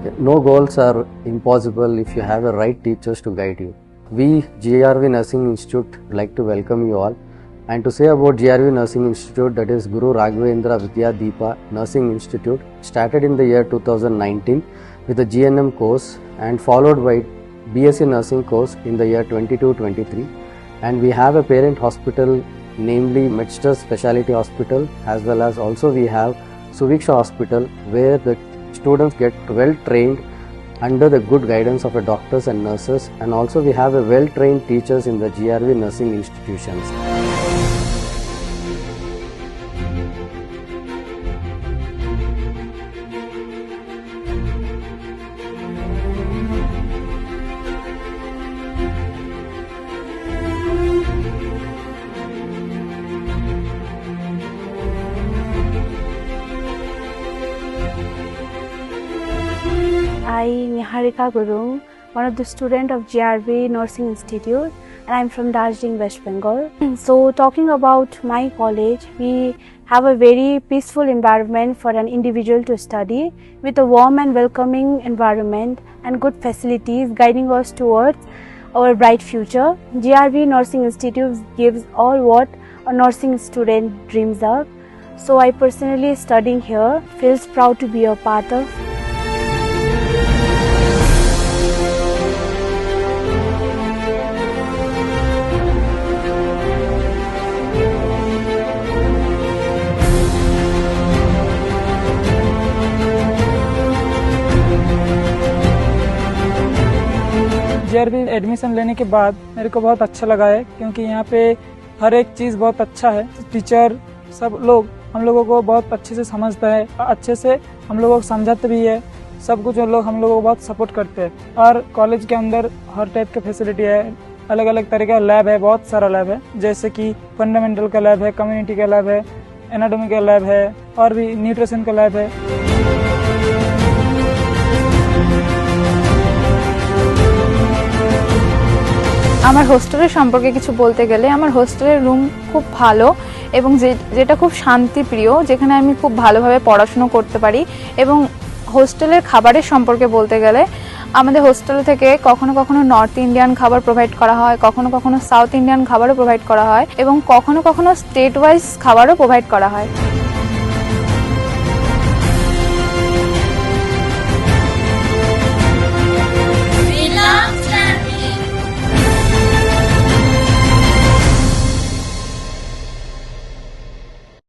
No goals are impossible if you have the right teachers to guide you. We, GRV Nursing Institute, would like to welcome you all. And to say about GRV Nursing Institute, that is Guru Raghavendra Vidya Deepa Nursing Institute, started in the year 2019 with a GNM course and followed by BSc Nursing course in the year 22-23. And we have a parent hospital, namely Medster Specialty Hospital, as well as also we have Suviksha Hospital, where the students get well trained under the good guidance of the doctors and nurses, and also we have a well trained teachers in the GRV nursing institutions. I am Niharika Gurung, one of the students of GRV Nursing Institute, and I am from Darjeeling, West Bengal. So talking about my college, we have a very peaceful environment for an individual to study, with a warm and welcoming environment and good facilities guiding us towards our bright future. GRV Nursing Institute gives all what a nursing student dreams of. So I personally studying here, feels proud to be a part of. GRV admission लेने के बाद मेरे को बहुत अच्छा लगा है, क्योंकि यहाँ पे हर एक चीज़ बहुत अच्छा है। टीचर सब लोग हम लोगों को बहुत अच्छे से समझता है, अच्छे से हम लोगों को समझाते भी है। सब कुछ लोग हम लोगों को बहुत सपोर्ट करते हैं। और कॉलेज के अंदर हर टाइप का फैसिलिटी है, अलग अलग तरह का लैब है, बहुत सारा लैब है, जैसे कि फंडामेंटल का लैब है, कम्युनिटी का लैब है, एनाटॉमी का लैब है और भी न्यूट्रिशन का लैब है। আমার হোস্টেলের সম্পর্কে কিছু বলতে গেলে, আমার হোস্টেলের রুম খুব ভালো এবং যেটা খুব শান্তিপ্রিয়, যেখানে আমি খুব ভালোভাবে পড়াশোনা করতে পারি। এবং হোস্টেলের খাবারের সম্পর্কে বলতে গেলে, আমাদের হোস্টেল থেকে কখনো কখনো নর্থ ইন্ডিয়ান খাবার প্রোভাইড করা হয়, কখনো কখনো সাউথ ইন্ডিয়ান খাবারও প্রোভাইড করা হয় এবং কখনো কখনো স্টেট ওয়াইজ খাবারও প্রোভাইড করা হয়।